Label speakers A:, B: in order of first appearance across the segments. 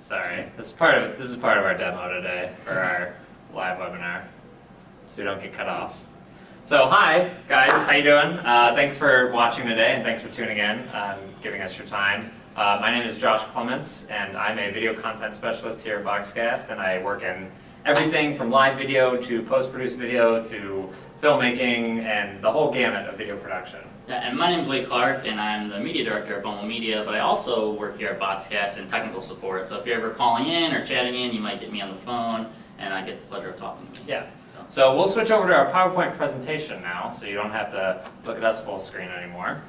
A: Sorry. This is part of our demo today for our live webinar, so we don't get cut off. So hi guys, how you doing? Thanks for watching today, and thanks for tuning in and giving us your time. My name is Josh Clements, and I'm a video content specialist here at Boxcast, and I work in everything from live video to post-produced video to filmmaking and the whole gamut of video production.
B: Yeah, and my name is Wade Clark, and I'm the media director at Bomo Media, but I also work here at Boxcast in technical support. So if you're ever calling in or chatting in, you might get me on the phone, and I get the pleasure of talking to you.
A: Yeah. So we'll switch over to our PowerPoint presentation now, so you don't have to look at us full screen anymore.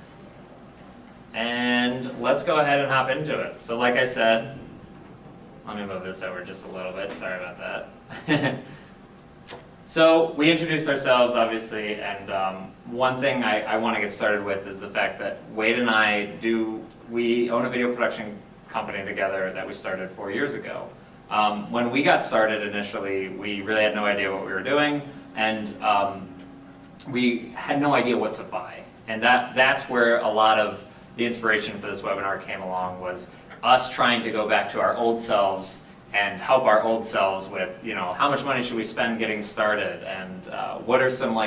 A: And let's go ahead and hop into it. So like I said, let me move this over just a little bit, sorry about that. So we introduced ourselves, obviously, and one thing I want to get started with is the fact that Wade and we own a video production company together that we started 4 years ago. When we got started initially, we really had no idea what we were doing, and we had no idea what to buy. And that's where a lot of the inspiration for this webinar came along, was us trying to go back to our old selves and help our old selves with, how much money should we spend getting started, and what are some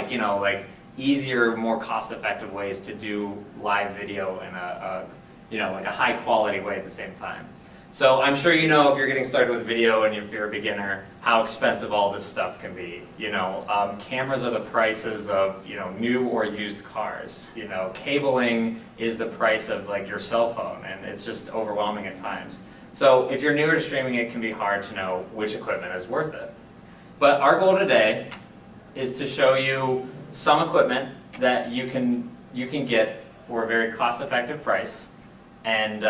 A: easier, more cost-effective ways to do live video in a high quality way at the same time. So I'm sure if you're getting started with video and if you're a beginner, how expensive all this stuff can be. Cameras are the prices of new or used cars. Cabling is the price of your cell phone, and it's just overwhelming at times. So if you're newer to streaming, it can be hard to know which equipment is worth it. But our goal today is to show you some equipment that you can get for a very cost-effective price. And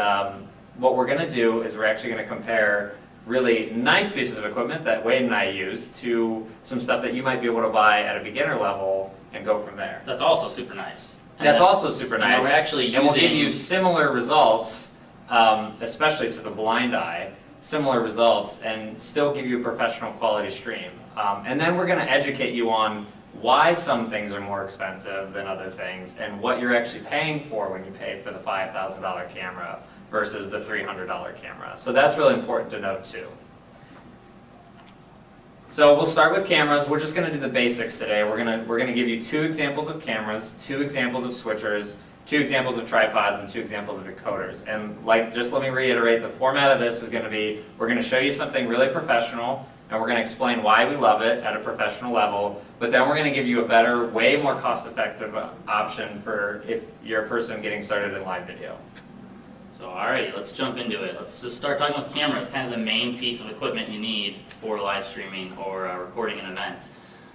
A: what we're going to do is we're actually going to compare really nice pieces of equipment that Wade and I use to some stuff that you might be able to buy at a beginner level and go from there.
B: That's also super nice.
A: That's also super nice.
B: We're actually using...
A: And we'll give you similar results, especially to the blind eye, similar results, and still give you a professional quality stream. And then we're going to educate you on why some things are more expensive than other things, and what you're actually paying for when you pay for the $5,000 camera versus the $300 camera. So that's really important to note too. So we'll start with cameras. We're just going to do the basics today. We're going to give you 2 examples of cameras, 2 examples of switchers, 2 examples of tripods, and 2 examples of decoders. And just let me reiterate, the format of this is going to be, we're going to show you something really professional, and we're going to explain why we love it at a professional level, but then we're going to give you a better, way more cost-effective option for if you're a person getting started in live video.
B: So alrighty, let's jump into it. Let's just start talking with cameras, kind of the main piece of equipment you need for live streaming or recording an event.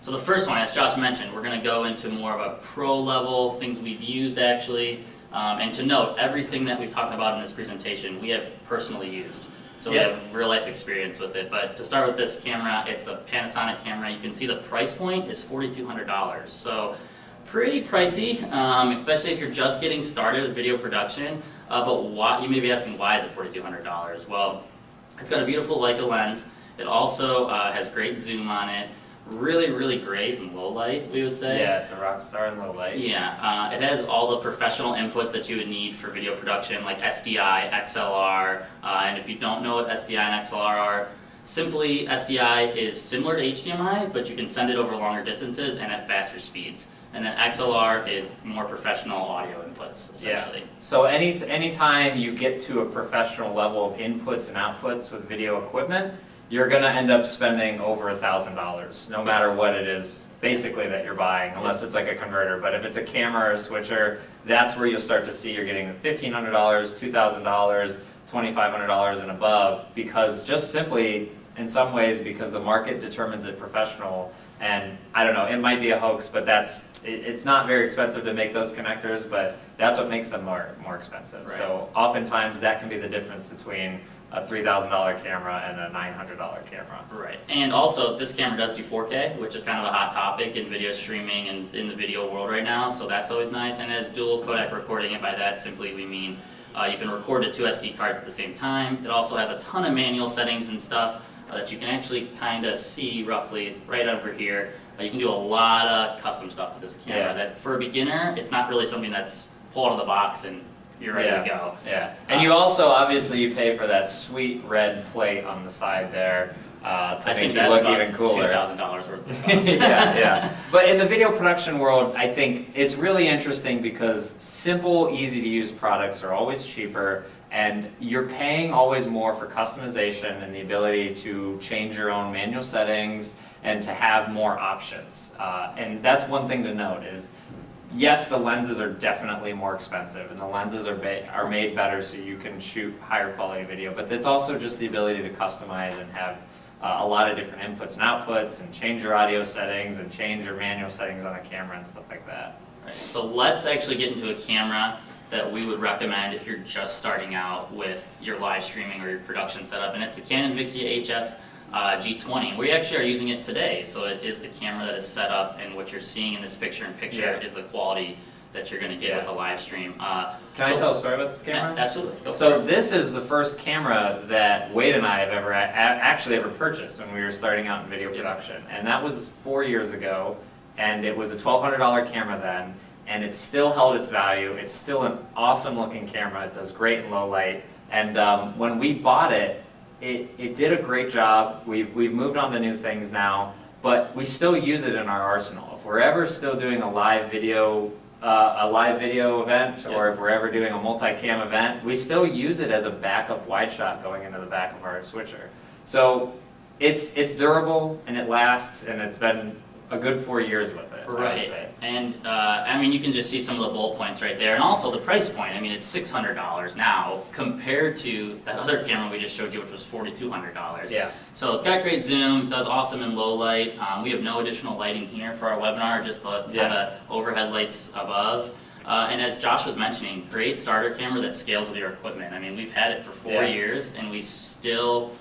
B: So the first one, as Josh mentioned, we're going to go into more of a pro level, things we've used actually, and to note, everything that we've talked about in this presentation, we have personally used. So we have real life experience with it. But to start with this camera, it's the Panasonic camera. You can see the price point is $4,200. So pretty pricey, especially if you're just getting started with video production. But why, you may be asking, why is it $4,200? Well, it's got a beautiful Leica lens. It also has great zoom on it. Really, really great in low light, we would say.
A: Yeah, it's a rock star in low light.
B: Yeah, it has all the professional inputs that you would need for video production, like SDI, XLR, and if you don't know what SDI and XLR are, simply SDI is similar to HDMI, but you can send it over longer distances and at faster speeds. And then XLR is more professional audio inputs, essentially.
A: Yeah. So anytime you get to a professional level of inputs and outputs with video equipment, you're going to end up spending over $1,000, no matter what it is basically that you're buying, unless it's like a converter. But if it's a camera or a switcher, that's where you'll start to see you're getting $1,500, $2,000, $2,500 and above, because just simply, in some ways, because the market determines it professional. And I don't know, it might be a hoax, but it's not very expensive to make those connectors, but that's what makes them more expensive.
B: Right.
A: So oftentimes that can be the difference between a $3,000 camera and a $900 camera.
B: Right, and also this camera does do 4K, which is kind of a hot topic in video streaming and in the video world right now, so that's always nice. And as dual codec recording, and by that simply we mean you can record to 2 SD cards at the same time. It also has a ton of manual settings and stuff that you can actually kind of see roughly right over here. You can do a lot of custom stuff with this camera that for a beginner, it's not really something that's pull out of the box and you're ready to go.
A: Yeah, and you also, obviously, you pay for that sweet red plate on the side there to
B: I
A: make
B: think
A: you
B: that's
A: look
B: about
A: even cooler.
B: $2,000 worth of cost.
A: Yeah. But in the video production world, I think it's really interesting because simple, easy to use products are always cheaper, and you're paying always more for customization and the ability to change your own manual settings and to have more options. And that's one thing to note is, yes, the lenses are definitely more expensive, and the lenses are made better so you can shoot higher quality video, but it's also just the ability to customize and have a lot of different inputs and outputs, and change your audio settings, and change your manual settings on a camera and stuff like that.
B: Right, so let's actually get into a camera that we would recommend if you're just starting out with your live streaming or your production setup, and it's the Canon Vixia HF G20. We actually are using it today, so it is the camera that is set up, and what you're seeing in this picture-in-picture is the quality that you're going to get with a live stream.
A: Can I tell a story about this camera?
B: Absolutely. Go for
A: So
B: it.
A: this is the first camera that Wade and I have actually ever purchased when we were starting out in video production, and that was 4 years ago, and it was a $1,200 camera then, and it still held its value. It's still an awesome looking camera. It does great in low light, and when we bought it, it did a great job. We've moved on to new things now, but we still use it in our arsenal. If we're ever still doing a live video event, or if we're ever doing a multi-cam event, we still use it as a backup wide shot going into the back of our switcher. So it's durable and it lasts, and it's been a good 4 years with it, I would
B: Right,
A: say.
B: and I mean, you can just see some of the bullet points right there, and also the price point. I mean, it's $600 now compared to that other camera we just showed you, which was $4,200.
A: Yeah.
B: So it's got great zoom, does awesome in low light. We have no additional lighting here for our webinar, just the kind of overhead lights above. And as Josh was mentioning, great starter camera that scales with your equipment. I mean, we've had it for 4 years, and we still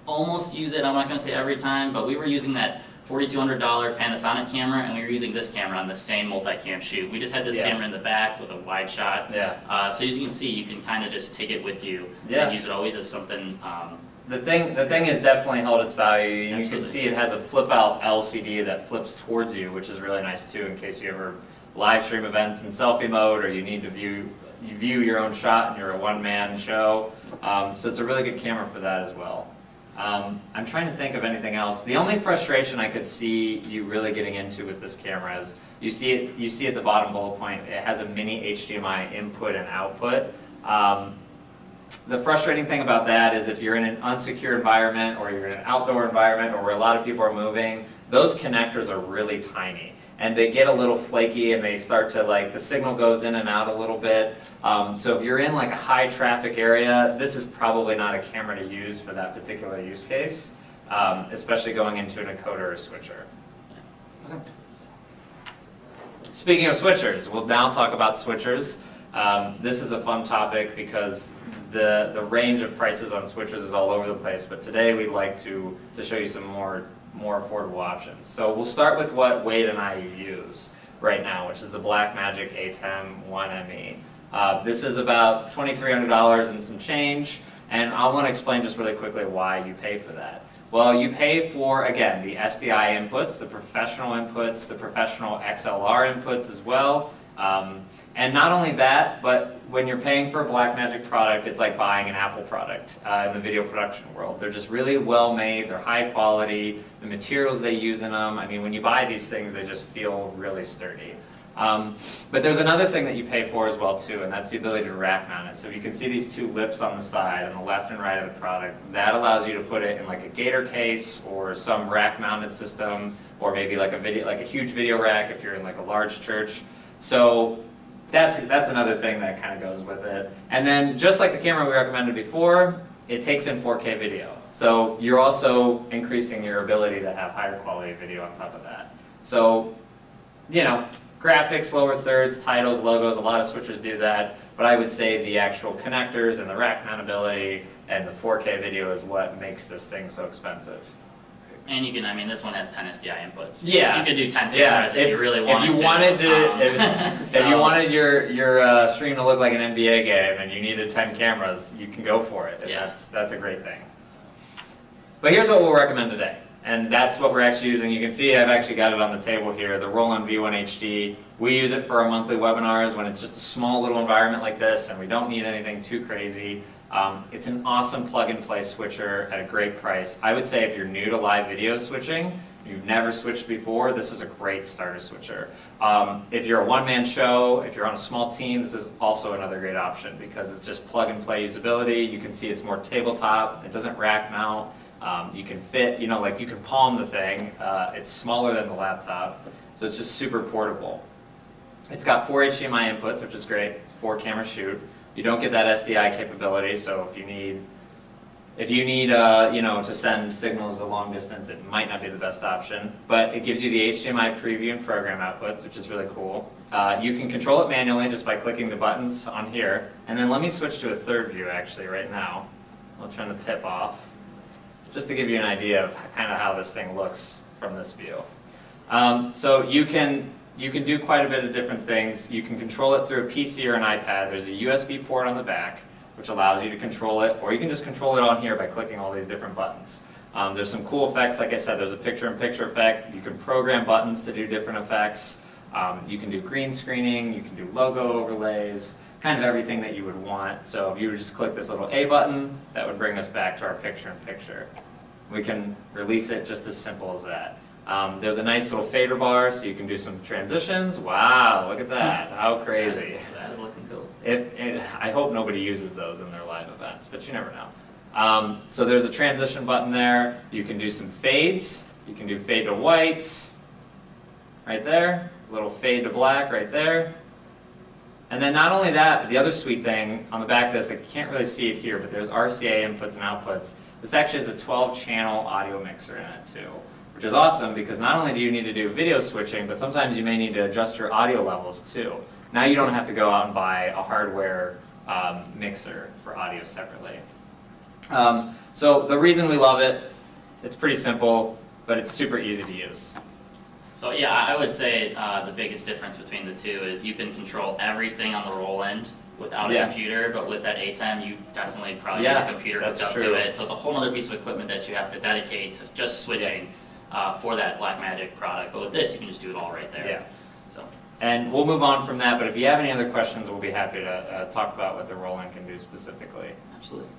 B: almost use it. I'm not going to say every time, but we were using that $4,200 Panasonic camera, and we were using this camera on the same multicam shoot. We just had this camera in the back with a wide shot. So as you can see, you can kind of just take it with you and use it always as something.
A: The thing has definitely held its value. You can
B: Absolutely.
A: see it has a flip out LCD that flips towards you, which is really nice too, in case you ever live stream events in selfie mode, or you need to view your own shot and you're a one-man show. So it's a really good camera for that as well. I'm trying to think of anything else. The only frustration I could see you really getting into with this camera is you see at the bottom bullet point, it has a mini HDMI input and output. The frustrating thing about that is if you're in an unsecure environment, or you're in an outdoor environment, or where a lot of people are moving, those connectors are really tiny. And they get a little flaky, and they start to, like, the signal goes in and out a little bit. So if you're in like a high traffic area, this is probably not a camera to use for that particular use case, especially going into an encoder or switcher. Speaking of switchers, we'll now talk about switchers. This is a fun topic because the range of prices on switchers is all over the place, but today we'd like to show you some more affordable options. So we'll start with what Wade and I use right now, which is the Blackmagic ATEM 1ME. This is about $2,300 and some change, and I want to explain just really quickly why you pay for that. Well, you pay for, again, the SDI inputs, the professional inputs, the professional XLR inputs as well. And not only that, but when you're paying for a Blackmagic product, it's like buying an Apple product in the video production world. They're just really well made, they're high quality, the materials they use in them, I mean, when you buy these things, they just feel really sturdy. But there's another thing that you pay for as well too, and that's the ability to rack mount it. So if you can see these two lips on the side, on the left and right of the product, that allows you to put it in like a Gator case or some rack mounted system, or maybe like a huge video rack if you're in like a large church. So that's another thing that kind of goes with it. And then just like the camera we recommended before, it takes in 4K video. So you're also increasing your ability to have higher quality video on top of that. So, you know, graphics, lower thirds, titles, logos, a lot of switchers do that, but I would say the actual connectors and the rack mountability and the 4K video is what makes this thing so expensive.
B: And you can, I mean, this one has 10 SDI inputs.
A: Yeah.
B: You could do 10 cameras if you really wanted to.
A: If you wanted to,
B: So-
A: if you wanted your stream to look like an NBA game and you needed 10 cameras, you can go for it, and that's a great thing. But here's what we'll recommend today. and that's what we're actually using. You can see I've actually got it on the table here, the Roland V1 HD. We use it for our monthly webinars when it's just a small little environment like this and we don't need anything too crazy. It's an awesome plug-and-play switcher at a great price. I would say if you're new to live video switching, you've never switched before, this is a great starter switcher. If you're a one-man show, if you're on a small team, this is also another great option because it's just plug-and-play usability. You can see it's more tabletop, it doesn't rack mount. You can fit, you know, like you can palm the thing. It's smaller than the laptop, so it's just super portable. It's got 4 HDMI inputs, which is great, 4 camera shoot. You don't get that SDI capability, so if you need, you know, to send signals a long distance, it might not be the best option. But it gives you the HDMI preview and program outputs, which is really cool. You can control it manually just by clicking the buttons on here. And then let me switch to a third view actually right now. I'll turn the PIP off, just to give you an idea of kind of how this thing looks from this view. So you can do quite a bit of different things. You can control it through a PC or an iPad. There's a USB port on the back, which allows you to control it, or you can just control it on here by clicking all these different buttons. There's some cool effects, like I said, there's a picture-in-picture effect. You can program buttons to do different effects. You can do green screening, you can do logo overlays, kind of everything that you would want. So if you would just click this little A button, that would bring us back to our picture-in-picture. We can release it just as simple as that. There's a nice little fader bar, so you can do some transitions. Wow, look at that, how crazy.
B: That is looking cool.
A: I hope nobody uses those in their live events, but you never know. So there's a transition button there. You can do some fades. You can do fade to whites, right there. A little fade to black right there. And then not only that, but the other sweet thing on the back of this, I can't really see it here, but there's RCA inputs and outputs. This actually has a 12-channel audio mixer in it too, which is awesome because not only do you need to do video switching, but sometimes you may need to adjust your audio levels too. Now you don't have to go out and buy a hardware mixer for audio separately. So the reason we love it, it's pretty simple, but it's super easy to use.
B: So yeah, I would say the biggest difference between the two is you can control everything on the Roland without a computer, but with that ATEM, you definitely probably need a computer hooked up to it. So it's a whole other piece of equipment that you have to dedicate to just switching for that Blackmagic product. But with this, you can just do it all right there.
A: Yeah.
B: So.
A: And we'll move on from that, but if you have any other questions, we'll be happy to talk about what the Roland can do specifically.
B: Absolutely.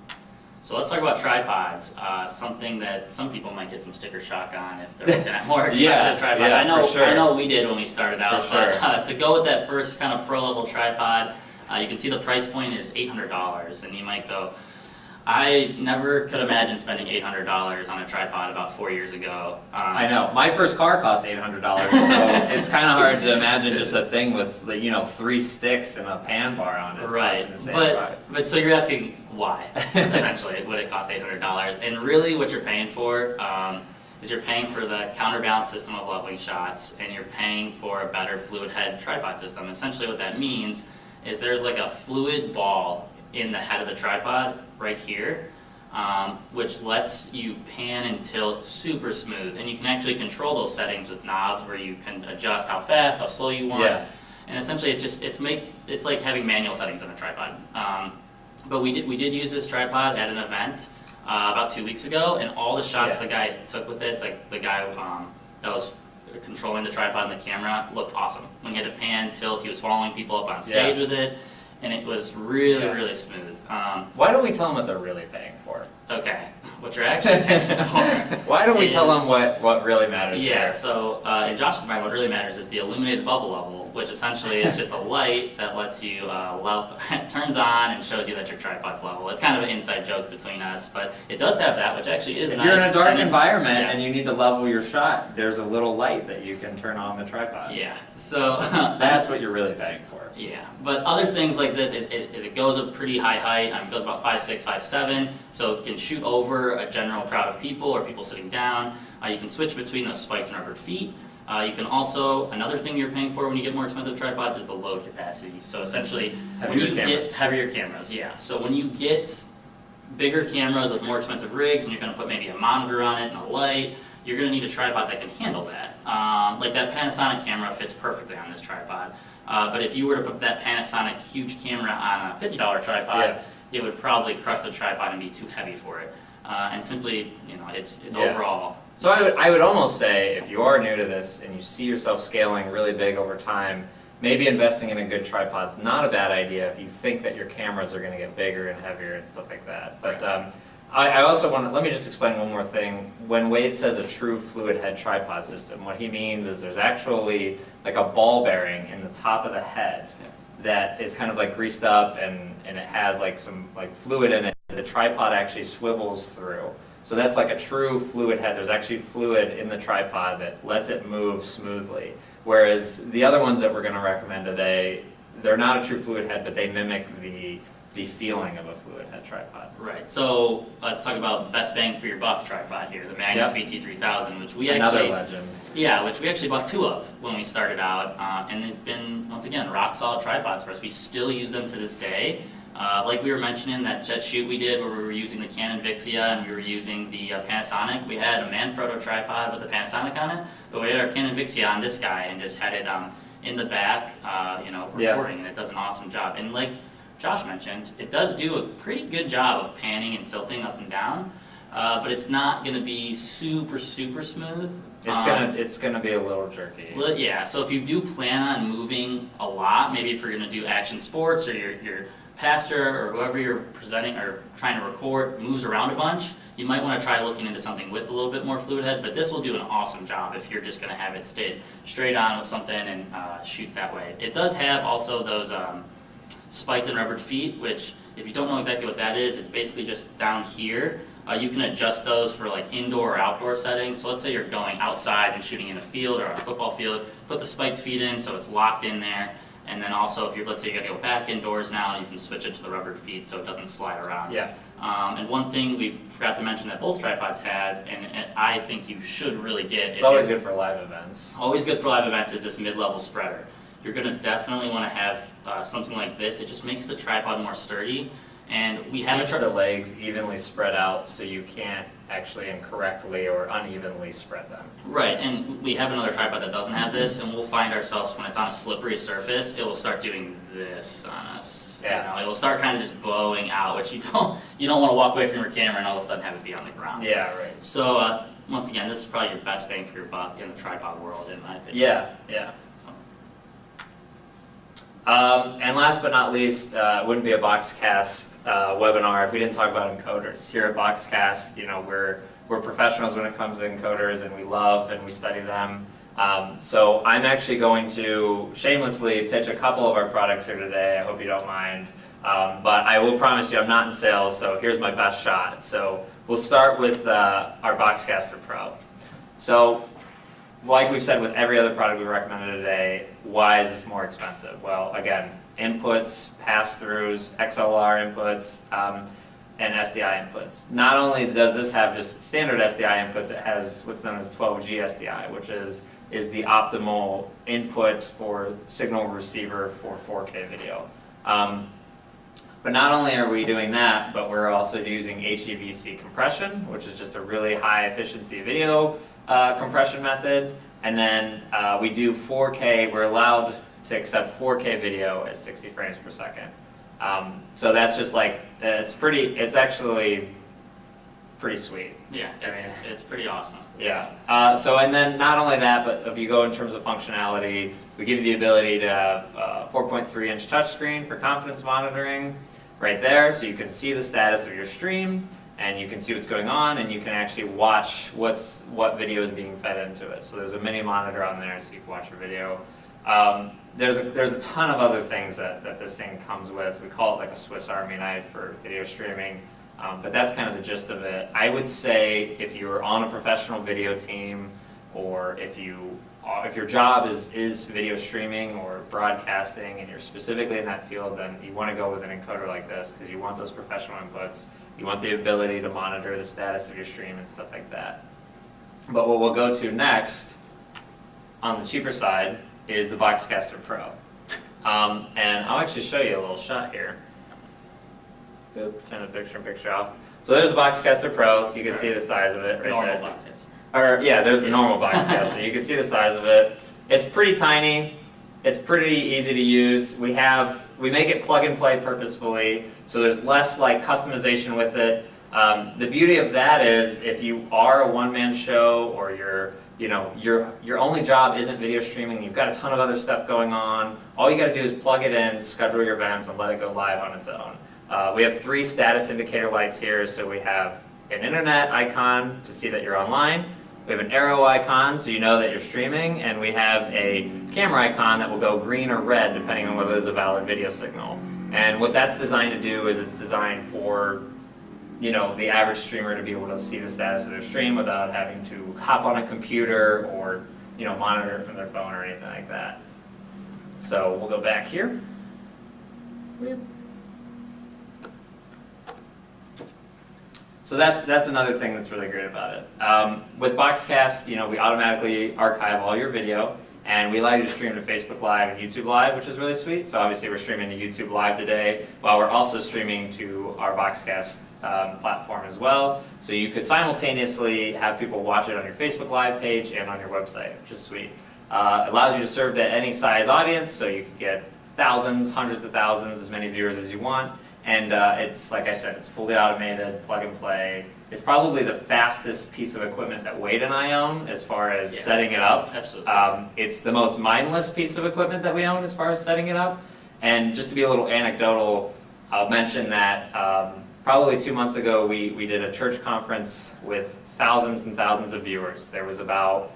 B: So let's talk about tripods, something that some people might get some sticker shock on if they're looking at more expensive tripods. I know we did when we started out, but to go with that first kind of pro-level tripod, you can see the price point is $800, and you might go, I never could imagine spending $800 on a tripod about 4 years ago.
A: I know. My first car cost $800, so it's kind of hard to imagine just a thing with, 3 sticks and a pan bar on it.
B: Right, but so you're asking why, essentially, would it cost $800? And really what you're paying for is you're paying for the counterbalance system of leveling shots, and you're paying for a better fluid head tripod system. Essentially what that means is there's like a fluid ball in the head of the tripod right here, which lets you pan and tilt super smooth, and you can actually control those settings with knobs where you can adjust how fast, how slow you want. And essentially it's like having manual settings on a tripod. But we did use this tripod at an event about 2 weeks ago, and all the shots the guy took with it, like the guy that was controlling the tripod and the camera, looked awesome. When he had to pan, tilt, he was following people up on stage with it, and it was really, really smooth.
A: Why don't we tell them what they're really paying for?
B: Okay, what you're actually paying for.
A: Why don't we tell them what really matters here?
B: So in Josh's mind, what really matters is the illuminated bubble level, which essentially is just a light that lets you turns on and shows you that your tripod's level. It's kind of an inside joke between us, but it does have that, which actually is nice.
A: If you're in a dark environment and you need to level your shot, there's a little light that you can turn on the tripod.
B: Yeah, so
A: that's what you're really paying for.
B: Yeah, but other things like this is it goes a pretty high height. It goes about 5'6", 5'7", so it can shoot over a general crowd of people or people sitting down. You can switch between those spiked and rubber feet. You can also, another thing you're paying for when you get more expensive tripods is the load capacity. So essentially, get heavier cameras, So when you get bigger cameras with more expensive rigs and you're going to put maybe a monitor on it and a light, you're going to need a tripod that can handle that. Like that Panasonic camera fits perfectly on this tripod. But if you were to put that Panasonic huge camera on a $50 tripod, it would probably crush the tripod and be too heavy for it. And simply, it's
A: Yeah.
B: overall.
A: So I would almost say, if you are new to this and you see yourself scaling really big over time, maybe investing in a good tripod's not a bad idea if you think that your cameras are going to get bigger and heavier and stuff like that. But I also want to, let me just explain one more thing. When Wade says a true fluid head tripod system, what he means is there's actually like a ball bearing in the top of the head that is kind of like greased up and it has like some like fluid in it. The tripod actually swivels through. So that's like a true fluid head. There's actually fluid in the tripod that lets it move smoothly. Whereas the other ones that we're going to recommend today, they're not a true fluid head, but they mimic the feeling of a fluid head tripod.
B: Right, so let's talk about best bang for your buck tripod here, the Magnus
A: Yep.
B: VT3000, which we
A: Another
B: actually,
A: legend.
B: yeah, which we actually bought 2 of when we started out, and they've been, once again, rock solid tripods for us. We still use them to this day. Like we were mentioning, that jet shoot we did where we were using the Canon Vixia and we were using the Panasonic. We had a Manfrotto tripod with the Panasonic on it, but we had our Canon Vixia on this guy and just had it in the back, recording, and it does an awesome job. And like Josh mentioned, it does do a pretty good job of panning and tilting up and down, but it's not going to be super smooth.
A: It's gonna be a little jerky.
B: Well, yeah, so if you do plan on moving a lot, maybe if you're going to do action sports or your pastor or whoever you're presenting or trying to record moves around a bunch, you might want to try looking into something with a little bit more fluid head, but this will do an awesome job if you're just going to have it stay straight on with something and shoot that way. It does have also those spiked and rubbered feet, which if you don't know exactly what that is, it's basically just down here. You can adjust those for like indoor or outdoor settings. So let's say you're going outside and shooting in a field or on a football field, put the spiked feet in so it's locked in there. And then also, if you're, let's say you're gonna go back indoors now, you can switch it to the rubber feet so it doesn't slide around.
A: Yeah.
B: And one thing we forgot to mention that both tripods have, and I think you should really get.
A: It's always good for live events.
B: Always good for live events is this mid-level spreader. You're gonna definitely wanna have something like this. It just makes the tripod more sturdy. And we haven't
A: Keeps the legs evenly spread out so you can't actually incorrectly or unevenly spread them.
B: Right, and we have another tripod that doesn't have this, and we'll find ourselves when it's on a slippery surface, it will start doing this on us.
A: Yeah.
B: It will start kind of just blowing out, which you don't want to walk away from your camera and all of a sudden have it be on the ground.
A: Yeah, right.
B: So once again, this is probably your best bang for your buck in the tripod world, in my opinion.
A: Yeah. And last but not least, it wouldn't be a Boxcast webinar if we didn't talk about encoders. Here at Boxcast, we're professionals when it comes to encoders, and we love and we study them. So I'm actually going to shamelessly pitch a couple of our products here today. I hope you don't mind. But I will promise you I'm not in sales, so here's my best shot. So we'll start with our Boxcaster Pro. So like we've said with every other product we recommended today, why is this more expensive? Well, again, inputs, pass-throughs, XLR inputs, and SDI inputs. Not only does this have just standard SDI inputs, it has what's known as 12G SDI, which is the optimal input or signal receiver for 4K video. But not only are we doing that, but we're also using HEVC compression, which is just a really high efficiency video compression method. And then we do 4K, we're allowed to accept 4K video at 60 frames per second. So that's just like, it's actually pretty sweet.
B: Yeah, it's pretty awesome.
A: Yeah. And then not only that, but if you go in terms of functionality, we give you the ability to have a 4.3-inch touchscreen for confidence monitoring right there, so you can see the status of your stream, and you can see what's going on, and you can actually watch what video is being fed into it. So there's a mini monitor on there, so you can watch your video. There's a ton of other things that this thing comes with. We call it like a Swiss Army knife for video streaming, but that's kind of the gist of it. I would say if you're on a professional video team, or if your job is video streaming or broadcasting and you're specifically in that field, then you want to go with an encoder like this because you want those professional inputs. You want the ability to monitor the status of your stream and stuff like that. But what we'll go to next, on the cheaper side, is the Boxcaster Pro. And I'll actually show you a little shot here. Boop, turn the picture off. So there's the Boxcaster Pro. You can see the size of it right
B: Normal
A: there.
B: box, yes.
A: Or yeah, there's the normal Boxcaster. You can see the size of it. It's pretty tiny. It's pretty easy to use. We make it plug and play purposefully. So there's less like customization with it. The beauty of that is if you are a one-man show or your only job isn't video streaming, you've got a ton of other stuff going on, all you gotta do is plug it in, schedule your events, and let it go live on its own. We have 3 status indicator lights here, so we have an internet icon to see that you're online, we have an arrow icon so you know that you're streaming, and we have a camera icon that will go green or red depending on whether there's a valid video signal. And what that's designed to do is it's designed for the average streamer to be able to see the status of their stream without having to hop on a computer or monitor it from their phone or anything like that. So we'll go back here. So that's another thing that's really great about it. With Boxcast, we automatically archive all your video, and we allow you to stream to Facebook Live and YouTube Live, which is really sweet. So obviously we're streaming to YouTube Live today, while we're also streaming to our Boxcast platform as well. So you could simultaneously have people watch it on your Facebook Live page and on your website, which is sweet. It allows you to serve to any size audience, so you can get thousands, hundreds of thousands, as many viewers as you want. And it's, like I said, it's fully automated, plug and play. It's probably the fastest piece of equipment that Wade and I own as far as setting it up.
B: Absolutely.
A: It's the most mindless piece of equipment that we own as far as setting it up. And just to be a little anecdotal, I'll mention that probably 2 months ago we did a church conference with thousands and thousands of viewers. There was several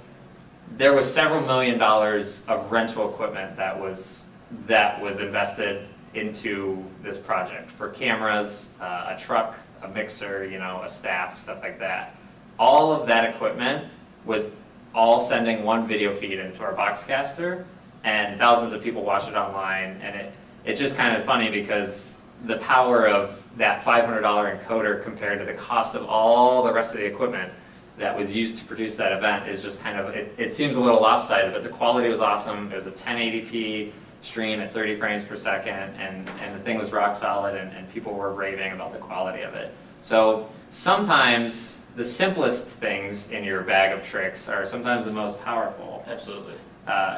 A: $1 million of rental equipment that was invested into this project for cameras, a truck, a mixer, a staff, stuff like that. All of that equipment was all sending one video feed into our Boxcaster, and thousands of people watch it online, and it's just kind of funny because the power of that $500 encoder compared to the cost of all the rest of the equipment that was used to produce that event is just kind of, it seems a little lopsided, but the quality was awesome. It was a 1080p stream at 30 frames per second, and the thing was rock solid, and people were raving about the quality of it. So sometimes the simplest things in your bag of tricks are sometimes the most powerful.
B: Absolutely.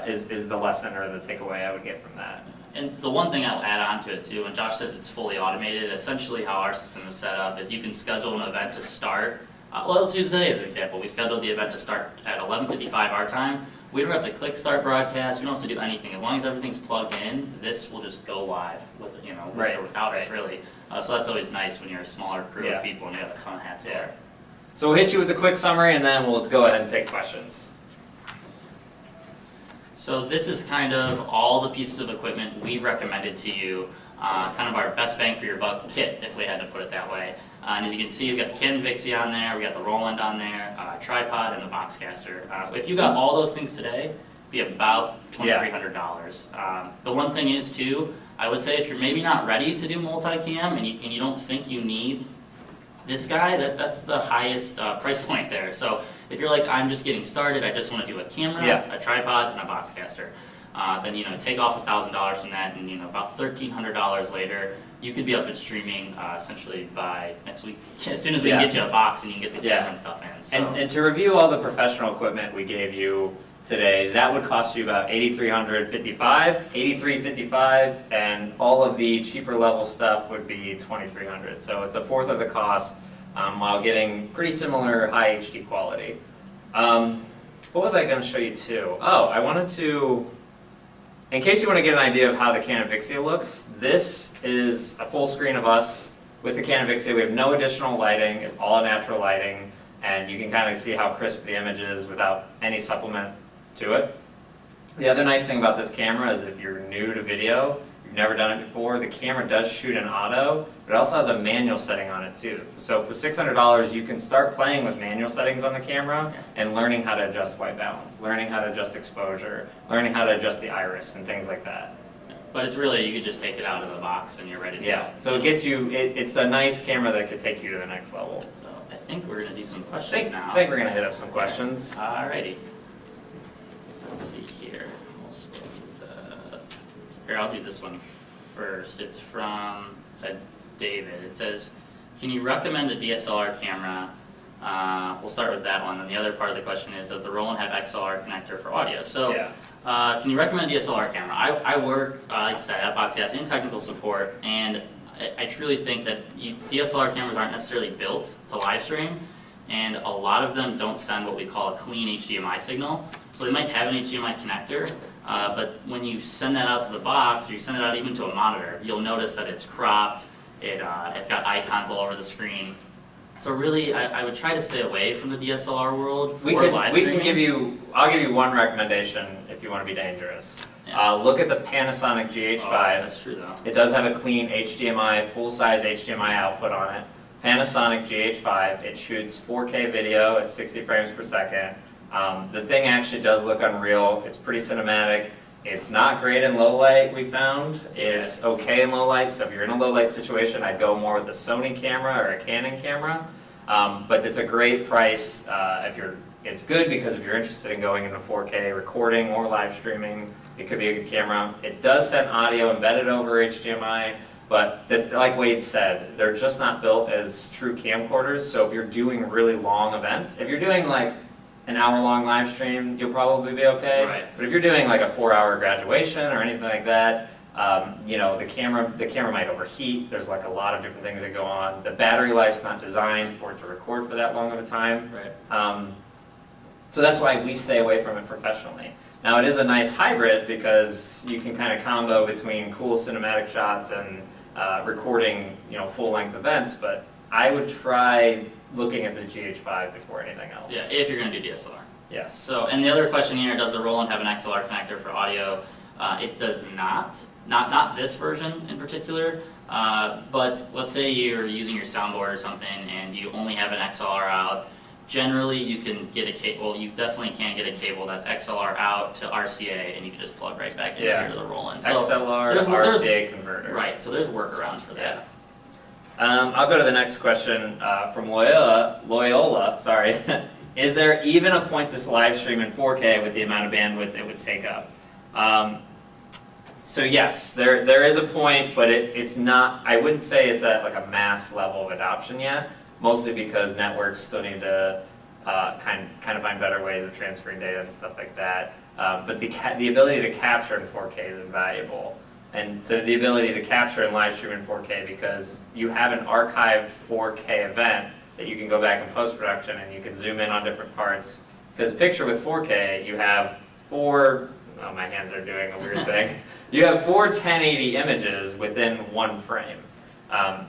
A: Is the lesson or the takeaway I would get from that.
B: And the one thing I'll add on to it too, when Josh says it's fully automated, essentially how our system is set up is you can schedule an event to start. Well, let's use today as an example. We scheduled the event to start at 11:55 our time. We don't have to click start broadcast. We don't have to do anything. As long as everything's plugged in, this will just go live with or without us really. So that's always nice when you're a smaller crew of people and you have a ton of hats there.
A: So we'll hit you with a quick summary and then we'll go ahead and take questions.
B: So this is kind of all the pieces of equipment we've recommended to you, kind of our best bang for your buck kit, if we had to put it that way. And as you can see, we've got the Canon Vixia on there, we got the Roland on there, tripod, and the Boxcaster. If you got all those things today, it'd be about $2,300. The one thing is too, I would say if you're maybe not ready to do multicam and you don't think you need this guy, that's the highest price point there. So if you're like, I'm just getting started, I just want to do a camera, a tripod, and a Boxcaster, then take off $1,000 from that, and about $1,300 later, you could be up and streaming essentially by next week. As soon as we can get you a box and you can get the camera and stuff in. So.
A: And to review all the professional equipment we gave you today, that would cost you about $8,355, and all of the cheaper level stuff would be $2,300. So it's a fourth of the cost while getting pretty similar high HD quality. What was I going to show you too? Oh, I wanted to, in case you want to get an idea of how the Canon Vixia looks, this is a full screen of us with the Canon Vixia. We have no additional lighting, it's all natural lighting, and you can kind of see how crisp the image is without any supplement to it. The other nice thing about this camera is if you're new to video, you've never done it before, the camera does shoot in auto, but it also has a manual setting on it too. So for $600, you can start playing with manual settings on the camera and learning how to adjust white balance, learning how to adjust exposure, learning how to adjust the iris and things like that.
B: But it's really, you could just take it out of the box and you're ready to go.
A: So it gets you, it's a nice camera that could take you to the next level.
B: So I think we're going to do some questions now.
A: I think we're going to hit up some questions.
B: Alrighty. Let's see here. Here, I'll do this one first. It's from David. It says, can you recommend a DSLR camera? We'll start with that one. And the other part of the question is, does the Roland have XLR connector for audio? So, can you recommend a DSLR camera? I work, like I said, at Boxcast in technical support, and I truly think that DSLR cameras aren't necessarily built to live stream, and a lot of them don't send what we call a clean HDMI signal. So they might have an HDMI connector, but when you send that out to the box, or you send it out even to a monitor, you'll notice that it's cropped, it's got icons all over the screen. So really, I would try to stay away from the DSLR world for live streaming.
A: I'll give you one recommendation if you want to be dangerous.
B: Yeah.
A: Look at the Panasonic GH5.
B: Oh, that's true though.
A: It does have a clean HDMI, full-size HDMI output on it. Panasonic GH5, it shoots 4K video at 60 frames per second. The thing actually does look unreal. It's pretty cinematic. It's not great in low light, we found. It's
B: Yes.
A: okay in low light, so if you're in a low light situation, I'd go more with a Sony camera or a Canon camera. But it's a great price it's good because if you're interested in going into 4K recording or live streaming, it could be a good camera. It does send audio embedded over HDMI, but that's, like Wade said, they're just not built as true camcorders. So if you're doing really long events, if you're doing like an hour-long live stream, you'll probably be okay.
B: Right.
A: But if you're doing like a 4-hour graduation or anything like that, the camera might overheat. There's like a lot of different things that go on. The battery life's not designed for it to record for that long of a time.
B: Right.
A: So that's why we stay away from it professionally. Now it is a nice hybrid because you can kind of combo between cool cinematic shots and recording, full-length events. But I would try looking at the GH5 before anything else.
B: Yeah, if you're going to do DSLR.
A: Yes.
B: So, and the other question here, does the Roland have an XLR connector for audio? It does not. Not this version in particular, but let's say you're using your soundboard or something and you only have an XLR out. Generally, you can get a cable. You definitely can get a cable that's XLR out to RCA, and you can just plug right back in here to the Roland. So
A: XLR to RCA converter.
B: Right. So there's workarounds for that.
A: I'll go to the next question from Loyola. Sorry. Is there even a point to live stream in 4K with the amount of bandwidth it would take up? So yes, there is a point, but it's not. I wouldn't say it's at like a mass level of adoption yet. Mostly because networks still need to kind of find better ways of transferring data and stuff like that. But the ability to capture in 4K is invaluable. And the ability to capture and live stream in 4K because you have an archived 4K event that you can go back in post-production and you can zoom in on different parts. Because picture with 4K, you have my hands are doing a weird thing. You have 4 1080 images within one frame.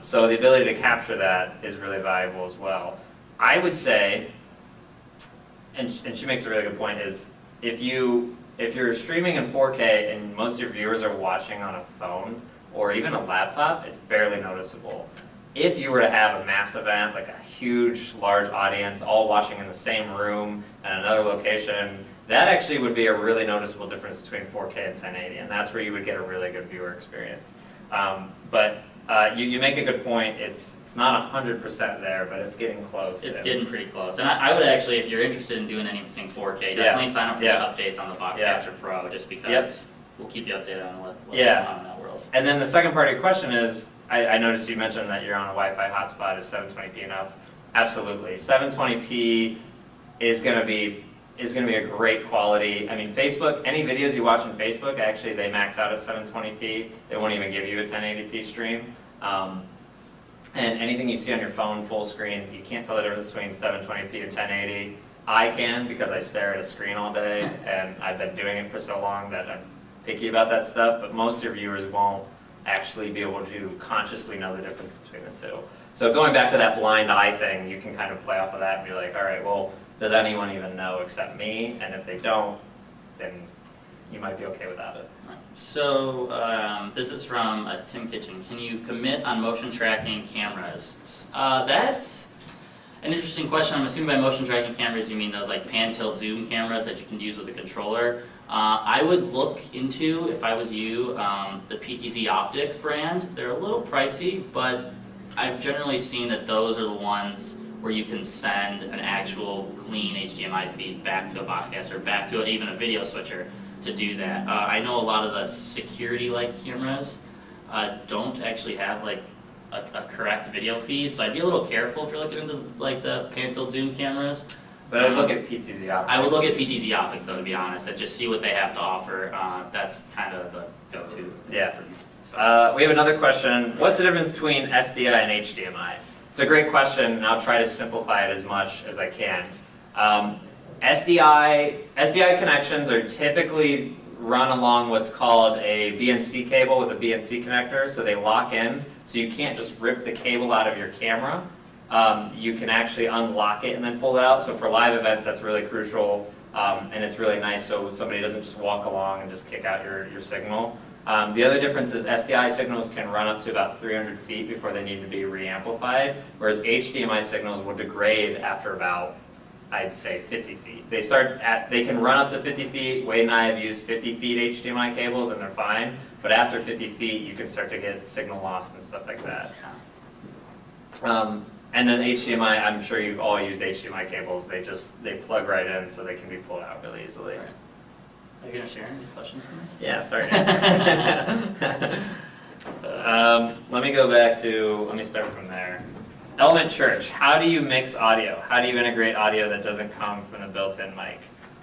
A: So the ability to capture that is really valuable as well. I would say, and she makes a really good point, is if you're streaming in 4K and most of your viewers are watching on a phone or even a laptop, it's barely noticeable. If you were to have a mass event, like a huge, large audience, all watching in the same room at another location, that actually would be a really noticeable difference between 4K and 1080, and that's where you would get a really good viewer experience. But you make a good point. It's not 100% there, but it's getting close.
B: It's getting pretty close. And I would actually, if you're interested in doing anything 4K, definitely sign up for the updates on the Boxcaster Pro, just because we'll keep you updated on what's going on in that world.
A: And then the second part of your question is, I noticed you mentioned that you're on a Wi-Fi hotspot. Is 720p enough? Absolutely. 720p is going to be a great quality. I mean, Facebook, any videos you watch on Facebook, actually they max out at 720p. They won't even give you a 1080p stream. And anything you see on your phone full screen, you can't tell the difference between 720p and 1080. I can because I stare at a screen all day and I've been doing it for so long that I'm picky about that stuff, but most of your viewers won't actually be able to consciously know the difference between the two. So going back to that blind eye thing, you can kind of play off of that and be like, all right, well, does anyone even know except me? And if they don't, then you might be okay without it.
B: So this is from Tim Kitchen. Can you commit on motion tracking cameras? That's an interesting question. I'm assuming by motion tracking cameras you mean those like pan, tilt, zoom cameras that you can use with a controller. I would look into, if I was you, the PTZ Optics brand. They're a little pricey, but I've generally seen that those are the ones where you can send an actual clean HDMI feed back to a Boxcaster, back to even a video switcher to do that. I know a lot of the security-like cameras don't actually have like a correct video feed, so I'd be a little careful if you're looking into like the pan tilt zoom cameras.
A: But I'd look at PTZ Optics.
B: I would look at PTZ Optics though, to be honest, and just see what they have to offer. That's kind of the go-to.
A: Yeah. We have another question. What's the difference between SDI and HDMI? It's a great question, and I'll try to simplify it as much as I can. SDI connections are typically run along what's called a BNC cable with a BNC connector, so they lock in, so you can't just rip the cable out of your camera. You can actually unlock it and then pull it out, so for live events that's really crucial, and it's really nice so somebody doesn't just walk along and just kick out your signal. The other difference is SDI signals can run up to about 300 feet before they need to be re-amplified, whereas HDMI signals will degrade after about, I'd say, 50 feet. They can run up to 50 feet. Wade and I have used 50 feet HDMI cables and they're fine, but after 50 feet you can start to get signal loss and stuff like that. And then HDMI, I'm sure you've all used HDMI cables. They plug right in so they can be pulled out really easily.
B: Right. Are you going to share these questions with me?
A: Yeah, sorry. Let me start from there. Element Church, how do you mix audio? How do you integrate audio that doesn't come from the built-in mic?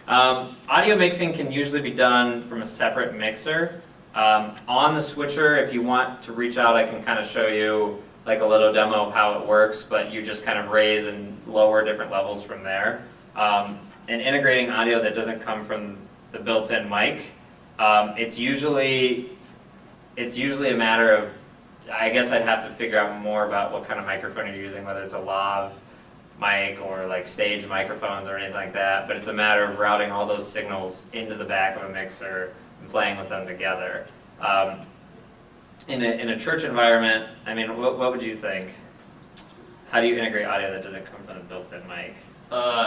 A: Audio mixing can usually be done from a separate mixer. On the switcher, if you want to reach out, I can kind of show you like a little demo of how it works, but you just kind of raise and lower different levels from there. And integrating audio that doesn't come from the built-in mic, it's usually a matter of, I guess I'd have to figure out more about what kind of microphone you're using, whether it's a lav mic or like stage microphones or anything like that, but it's a matter of routing all those signals into the back of a mixer and playing with them together. In a church environment, I mean, what would you think? How do you integrate audio that doesn't come from the built-in mic?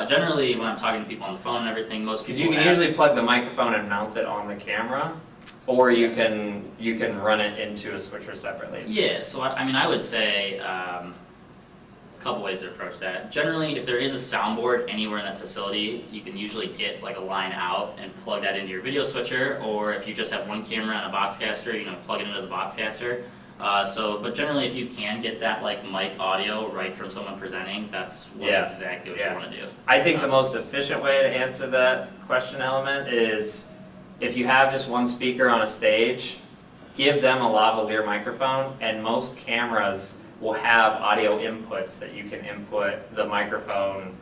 B: Generally, when I'm talking to people on the phone and everything, most people
A: Because you can usually plug the microphone and mount it on the camera, or you can run it into a switcher separately.
B: Yeah, so I would say a couple ways to approach that. Generally, if there is a soundboard anywhere in that facility, you can usually get like a line out and plug that into your video switcher, or if you just have one camera and a Boxcaster, plug it into the Boxcaster. But generally, if you can get that like mic audio right from someone presenting, that's exactly what you want to do.
A: I think the most efficient way to answer that question, Element, is if you have just one speaker on a stage, give them a lavalier microphone, and most cameras will have audio inputs that you can input the microphone,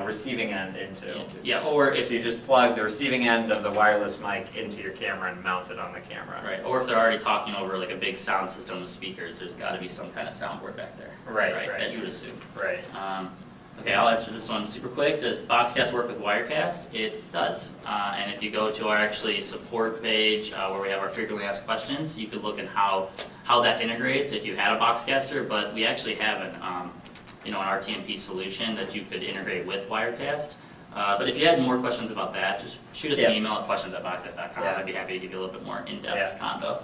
A: receiving end into.
B: Yeah, or
A: If you just plug the receiving end of the wireless mic into your camera and mount it on the camera.
B: right, or if they're already talking over like a big sound system with speakers, there's got to be some kind of soundboard back there.
A: Right.
B: That you would assume.
A: Right.
B: Okay, I'll answer this one super quick. Does Boxcast work with Wirecast? It does. And if you go to our actually support page where we have our frequently asked questions, you could look at how that integrates if you had a Boxcaster. But we actually have an RTMP solution that you could integrate with Wirecast. But if you had more questions about that, just shoot us an email at questions@boxcast.com. I'd be happy to give you a little bit more in-depth convo.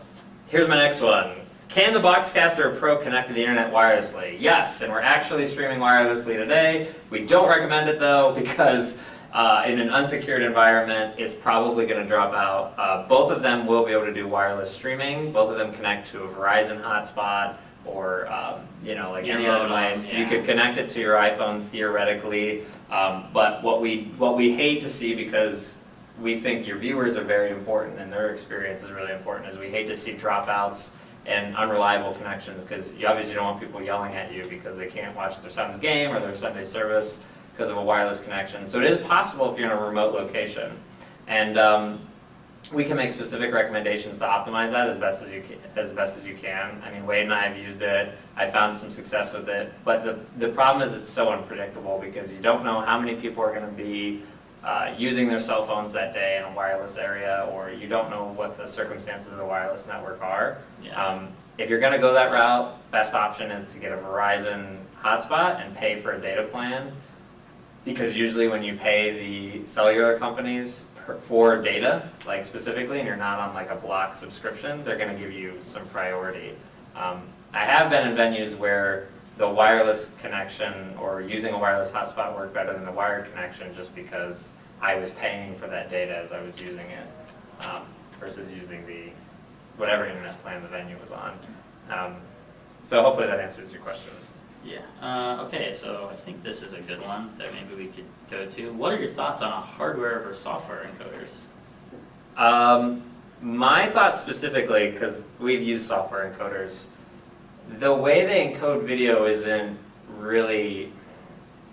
A: Here's my next one. Can the Boxcaster Pro connect to the internet wirelessly? Yes, and we're actually streaming wirelessly today. We don't recommend it though because in an unsecured environment, it's probably going to drop out. Both of them will be able to do wireless streaming. Both of them connect to a Verizon hotspot or any other device. You could connect it to your iPhone theoretically, but what we hate to see, because we think your viewers are very important and their experience is really important, is we hate to see dropouts and unreliable connections, because you obviously don't want people yelling at you because they can't watch their son's game or their Sunday service because of a wireless connection. So it is possible if you're in a remote location, and we can make specific recommendations to optimize that as best as you can. I mean, Wade and I have used it. I found some success with it, but the problem is it's so unpredictable because you don't know how many people are going to be using their cell phones that day in a wireless area, or you don't know what the circumstances of the wireless network are. If you're going to go that route, best option is to get a Verizon hotspot and pay for a data plan, because usually when you pay the cellular companies for data, like specifically, and you're not on like a block subscription, they're going to give you some priority. I have been in venues where the wireless connection or using a wireless hotspot worked better than the wired connection, just because I was paying for that data as I was using it, versus using whatever internet plan the venue was on. So hopefully that answers your question.
B: Okay, so I think this is a good one that maybe we could go to. What are your thoughts on a hardware versus software encoders?
A: My thought specifically, because we've used software encoders, the way they encode video isn't really,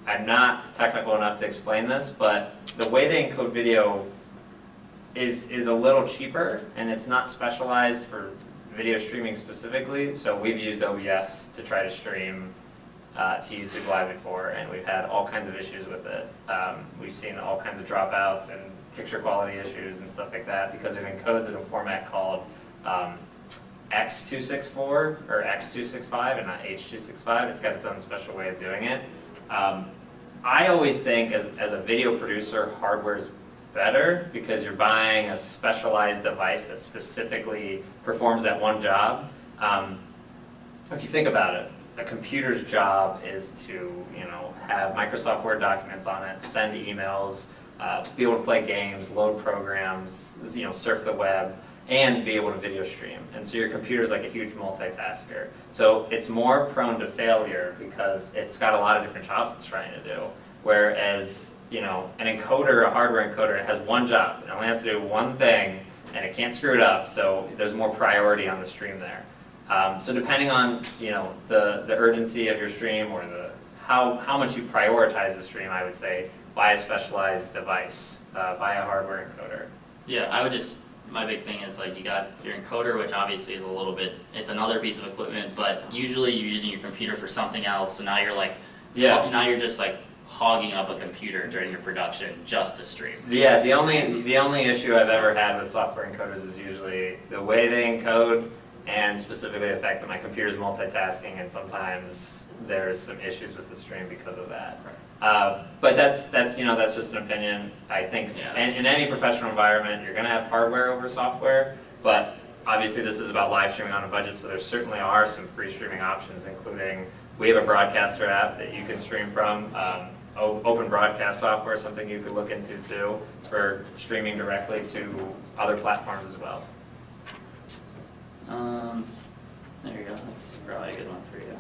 A: I'm not technical enough to explain this, but the way they encode video is a little cheaper, and it's not specialized for video streaming specifically. So we've used OBS to try to stream to YouTube Live before, and we've had all kinds of issues with it. We've seen all kinds of dropouts and picture quality issues and stuff like that because it encodes in a format called X264 or X265 and not H265. It's got its own special way of doing it. I always think as a video producer, hardware's better because you're buying a specialized device that specifically performs that one job. If you think about it, a computer's job is to, have Microsoft Word documents on it, send emails, be able to play games, load programs, surf the web, and be able to video stream. And so your computer's like a huge multitasker. So it's more prone to failure because it's got a lot of different jobs it's trying to do. Whereas, an encoder, a hardware encoder, it has one job. It only has to do one thing, and it can't screw it up, so there's more priority on the stream there. So depending on, the urgency of your stream or how much you prioritize the stream, I would say buy a specialized device, buy a hardware encoder.
B: Yeah, my big thing is like you got your encoder, which obviously is a little bit, it's another piece of equipment, but usually you're using your computer for something else, so now you're like, now you're just like hogging up a computer during your production just to stream.
A: Yeah, the only issue I've ever had with software encoders is usually the way they encode and specifically the fact that my computer's multitasking and sometimes there's some issues with the stream because of that.
B: Right.
A: But that's just an opinion. I think in any professional environment, you're going to have hardware over software, but obviously this is about live streaming on a budget, so there certainly are some free streaming options, including we have a broadcaster app that you can stream from. Open broadcast software is something you could look into too for streaming directly to other platforms as well.
B: There you go. That's probably a good one for you.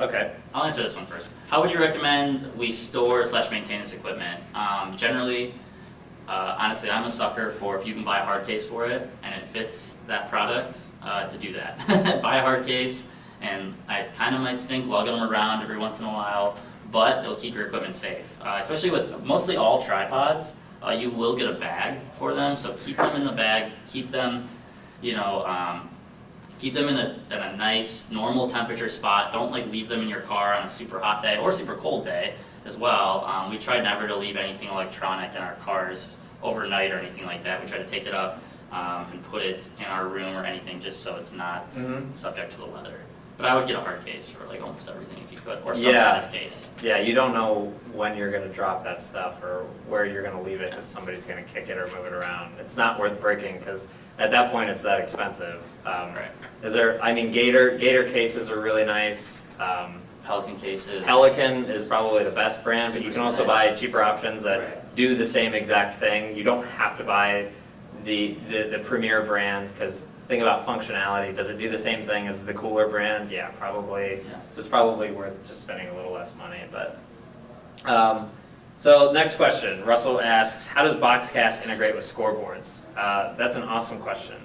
A: Okay.
B: I'll answer this one first. How would you recommend we store/maintain this equipment? Generally, honestly, I'm a sucker for if you can buy a hard case for it and it fits that product, to do that. Buy a hard case, and I kind of might stink lugging them around every once in a while, but it'll keep your equipment safe. Especially with mostly all tripods, you will get a bag for them, so keep them in the bag, keep them, keep them in a nice, normal temperature spot. Don't leave them in your car on a super hot day or super cold day as well. We try never to leave anything electronic in our cars overnight or anything like that. We try to take it up and put it in our room or anything just so it's not subject to the weather. But I would get a hard case for almost everything if you could, or some kind of case.
A: Yeah, you don't know when you're going to drop that stuff or where you're going to leave it, that somebody's going to kick it or move it around. It's not worth breaking because at that point it's that expensive.
B: Right.
A: Gator cases are really nice.
B: Pelican cases.
A: Pelican is probably the best brand, but you can also buy cheaper options that do the same exact thing. You don't have to buy the premier brand because think about functionality. Does it do the same thing as the cooler brand? Yeah, probably. Yeah. So it's probably worth just spending a little less money. But so next question, Russell asks, how does Boxcast integrate with scoreboards? That's an awesome question.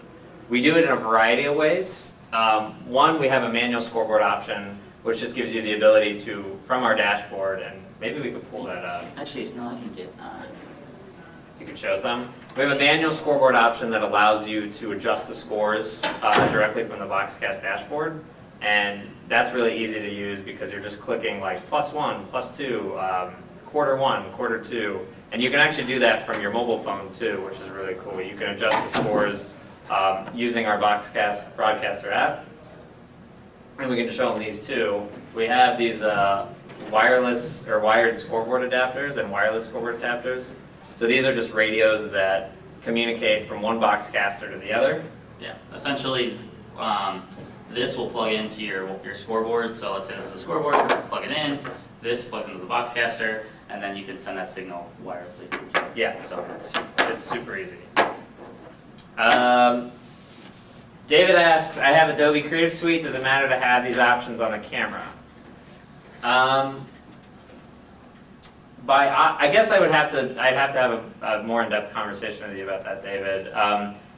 A: We do it in a variety of ways. One, we have a manual scoreboard option, which just gives you the ability to, from our dashboard, and maybe we could pull that up.
B: Actually, no, I can get.
A: You can show some. We have a manual scoreboard option that allows you to adjust the scores directly from the Boxcast dashboard, and that's really easy to use because you're just clicking +1, +2, quarter 1, quarter 2, and you can actually do that from your mobile phone too, which is really cool. You can adjust the scores using our Boxcast broadcaster app, and we can show them these too. We have these wireless or wired scoreboard adapters and wireless scoreboard adapters. So these are just radios that communicate from one Boxcaster to the other.
B: Yeah, essentially, this will plug into your scoreboard. So let's say this is a scoreboard, plug it in. This plugs into the Boxcaster, and then you can send that signal wirelessly.
A: Yeah,
B: So
A: it's super easy. David asks, I have Adobe Creative Suite. Does it matter to have these options on the camera? I guess I'd have to have a more in-depth conversation with you about that, David.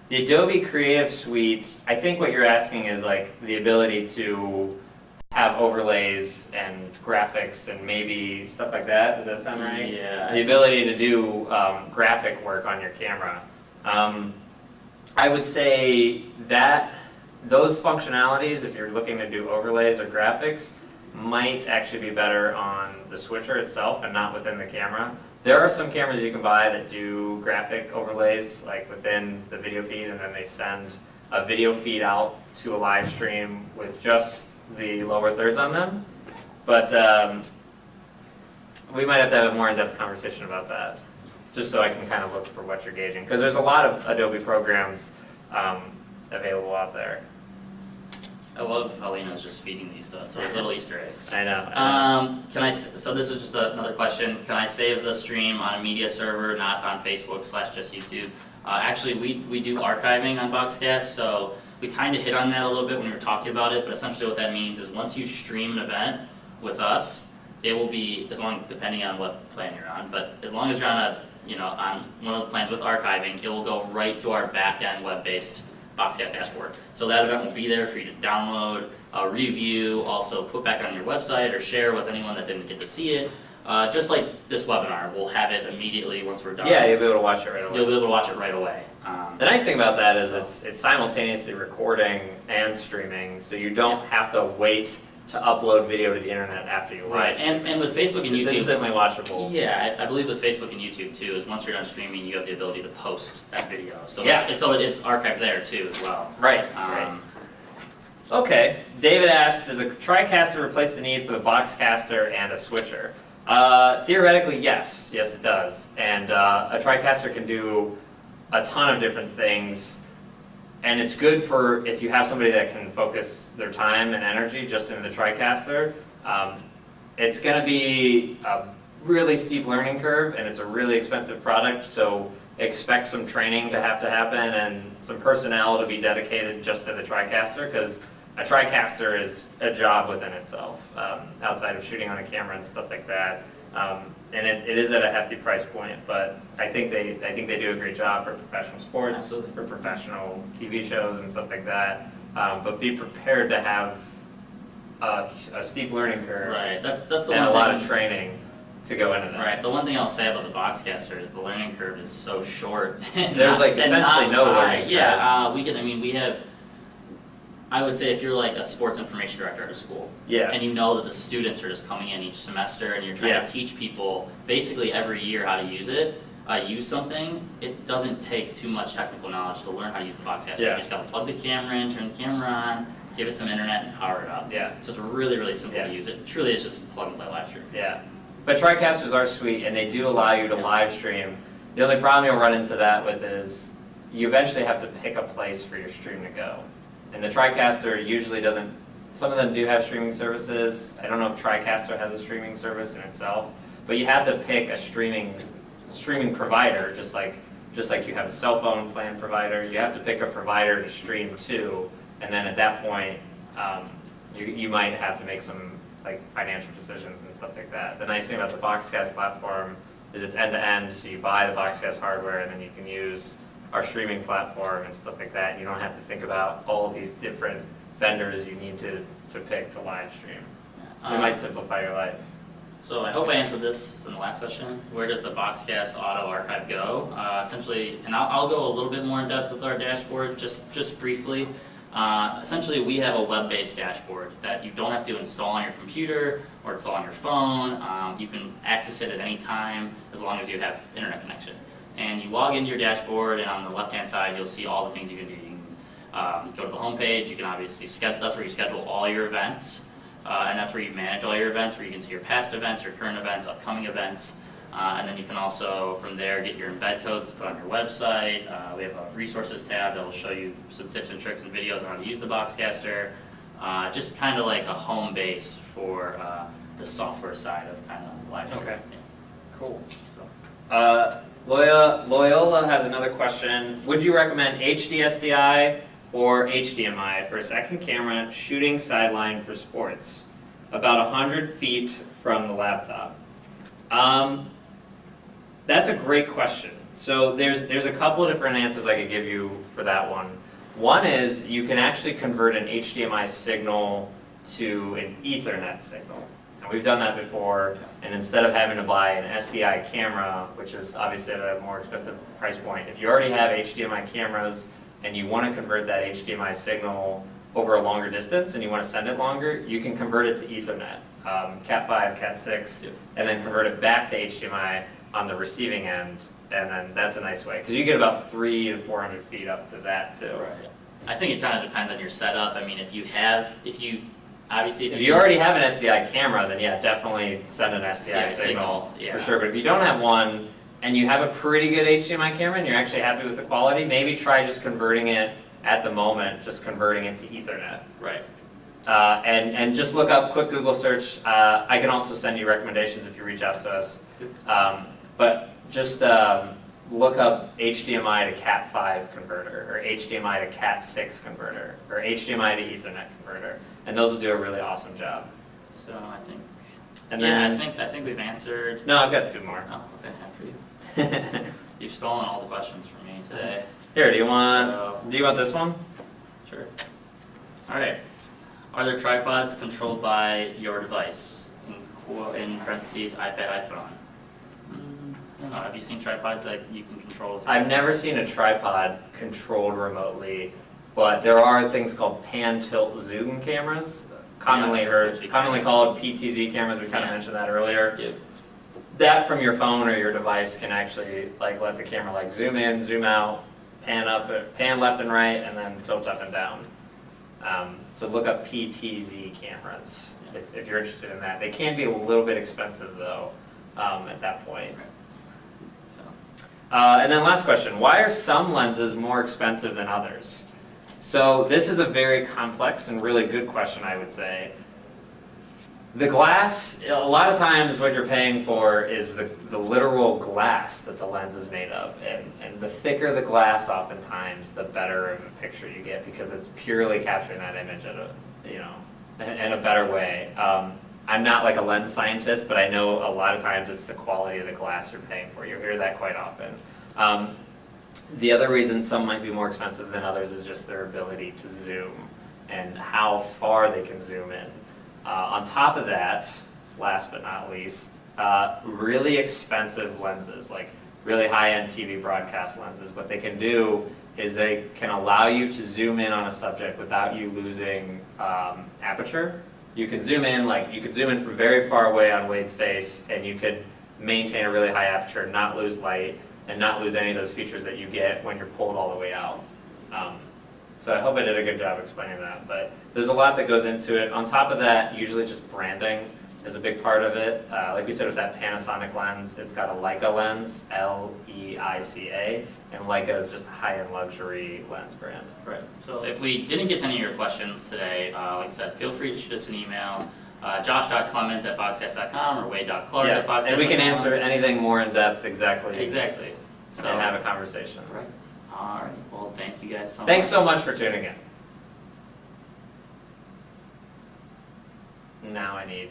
A: The Adobe Creative Suite, I think what you're asking is like the ability to have overlays and graphics and maybe stuff like that. Does that sound right?
B: Yeah.
A: The ability to do graphic work on your camera. I would say that those functionalities, if you're looking to do overlays or graphics, might actually be better on the switcher itself and not within the camera. There are some cameras you can buy that do graphic overlays like within the video feed, and then they send a video feed out to a live stream with just the lower thirds on them. But we might have to have a more in-depth conversation about that, just so I can kind of look for what you're gauging. Because there's a lot of Adobe programs available out there.
B: I love how Lena's just feeding these stuff, so little Easter eggs.
A: I know.
B: So this is just another question. Can I save the stream on a media server, not on Facebook / just YouTube? Actually, we do archiving on Boxcast, so we kind of hit on that a little bit when we were talking about it, but essentially what that means is once you stream an event with us, it will be, depending on what plan you're on, but as long as you're on on one of the plans with archiving, it will go right to our back-end web-based Boxcast dashboard. So that event will be there for you to download, review, also put back on your website or share with anyone that didn't get to see it. Just like this webinar, we'll have it immediately once we're done.
A: Yeah, you'll be able to watch it right away.
B: You'll be able to watch it right away.
A: The nice thing about that is it's simultaneously recording and streaming, so you don't have to wait to upload video to the internet after you
B: Right,
A: watch.
B: and with Facebook and
A: It's
B: YouTube,
A: instantly watchable.
B: yeah, I believe with Facebook and YouTube too, is once you're done streaming, you have the ability to post that video. So
A: Yeah.
B: it's archived there too as well.
A: Right, right. Okay, David asked, does a TriCaster replace the need for the Boxcaster and a switcher? Theoretically, yes. Yes, it does. And a TriCaster can do a ton of different things. And it's good for if you have somebody that can focus their time and energy just into the TriCaster. It's going to be a really steep learning curve, and it's a really expensive product, so expect some training to happen and some personnel to be dedicated just to the TriCaster, because a TriCaster is a job within itself, outside of shooting on a camera and stuff like that. And it is at a hefty price point, but I think they do a great job for professional sports,
B: Absolutely.
A: for professional TV shows and stuff like that. But be prepared to have a steep learning curve,
B: Right, that's the
A: and
B: one
A: a lot of
B: thing.
A: training to go into that.
B: Right, the one thing I'll say about the Boxcaster is the learning curve is so short. and
A: There's, like,
B: and
A: essentially
B: not
A: no
B: high.
A: learning curve.
B: Yeah, we have. I would say if you're like a sports information director at a school,
A: Yeah.
B: and you know that the students are just coming in each semester, and you're trying
A: Yeah.
B: to teach people basically every year how to use it, use something, it doesn't take too much technical knowledge to learn how to use the Boxcaster.
A: Yeah.
B: You just gotta plug the camera in, turn the camera on, give it some internet, and power it up.
A: Yeah.
B: So it's really, really simple
A: Yeah.
B: to use. It truly is just plug and play live stream.
A: Yeah, but TriCasters are sweet, and they do allow you to live stream. The only problem you'll run into that with is you eventually have to pick a place for your stream to go. And the TriCaster usually doesn't, some of them do have streaming services. I don't know if TriCaster has a streaming service in itself, but you have to pick a streaming provider, just like you have a cell phone plan provider. You have to pick a provider to stream to, and then at that point, you might have to make some like financial decisions and stuff like that. The nice thing about the Boxcast platform is it's end-to-end, so you buy the Boxcast hardware and then you can use our streaming platform and stuff like that. You don't have to think about all of these different vendors you need to pick to live stream. It might simplify your life.
B: So I hope I answered this in the last question. Where does the Boxcast Auto Archive go? Essentially, and I'll go a little bit more in depth with our dashboard, just briefly. Essentially, we have a web-based dashboard that you don't have to install on your computer or install on your phone. You can access it at any time as long as you have internet connection. And you log into your dashboard, and on the left-hand side, you'll see all the things you can do. You can go to the homepage. You can obviously schedule. That's where you schedule all your events, and that's where you manage all your events. Where you can see your past events, your current events, upcoming events, and then you can also from there get your embed codes to put on your website. We have a resources tab that will show you some tips and tricks and videos on how to use the Boxcaster. Just kind of like a home base for the software side of kind of live streaming.
A: Okay.
B: Yeah.
A: Cool. Loyola has another question. Would you recommend HDSDI or HDMI for a second camera shooting sideline for sports? About 100 feet from the laptop. That's a great question. So there's a couple of different answers I could give you for that one. One is you can actually convert an HDMI signal to an Ethernet signal. And we've done that before, and instead of having to buy an SDI camera, which is obviously at a more expensive price point, if you already have HDMI cameras and you want to convert that HDMI signal over a longer distance and you want to send it longer, you can convert it to Ethernet, Cat5, Cat6, and then convert it back to HDMI on the receiving end, and then that's a nice way, because you get about 300 to 400 feet up to that too.
B: Right. I think it kind of depends on your setup. I mean, if you
A: already have an SDI camera, then yeah, definitely send an SDI signal,
B: yeah.
A: for sure. But if you don't have one, and you have a pretty good HDMI camera, and you're actually happy with the quality, maybe try just converting it at the moment, just converting it to Ethernet.
B: Right.
A: And just look up, quick Google search. I can also send you recommendations if you reach out to us. But just look up HDMI to Cat5 converter, or HDMI to Cat6 converter, or HDMI to Ethernet converter, and those will do a really awesome job.
B: So I think.
A: And
B: yeah,
A: then,
B: I think we've answered.
A: No, I've got 2 more.
B: Oh, okay, after you. You've stolen all the questions from me today.
A: Here, do you want this one?
B: Sure. All right. Are there tripods controlled by your device? In parentheses, iPad, iPhone. I don't know. Have you seen tripods that you can control with your
A: I've never seen a tripod controlled remotely, but there are things called pan tilt zoom cameras, commonly called PTZ cameras. We kind of mentioned that earlier.
B: Yep.
A: That from your phone or your device can actually let the camera zoom in, zoom out, pan up, pan left and right, and then tilt up and down. So look up PTZ cameras if you're interested in that. They can be a little bit expensive though at that point. And then last question, why are some lenses more expensive than others? So this is a very complex and really good question, I would say. The glass, a lot of times what you're paying for is the literal glass that the lens is made of. And the thicker the glass oftentimes, the better of a picture you get, because it's purely capturing that image in a better way. I'm not like a lens scientist, but I know a lot of times it's the quality of the glass you're paying for. You'll hear that quite often. The other reason some might be more expensive than others is just their ability to zoom and how far they can zoom in. On top of that, last but not least, really expensive lenses, like really high-end TV broadcast lenses, what they can do is they can allow you to zoom in on a subject without you losing aperture. You can zoom in, from very far away on Wade's face, and you could maintain a really high aperture, not lose light, and not lose any of those features that you get when you're pulled all the way out. So I hope I did a good job explaining that, but there's a lot that goes into it. On top of that, usually just branding is a big part of it. Like we said with that Panasonic lens, it's got a Leica lens, L-E-I-C-A, and Leica is just a high-end luxury lens brand.
B: Right. So if we didn't get to any of your questions today, like I said, feel free to shoot us an email, josh.clemens@boxcast.com or wade.clark@boxcast.com.
A: And we can answer anything more in depth exactly.
B: So,
A: and have a conversation.
B: Right. All right. Well, thank you guys so much.
A: Thanks so much for tuning in. Now I need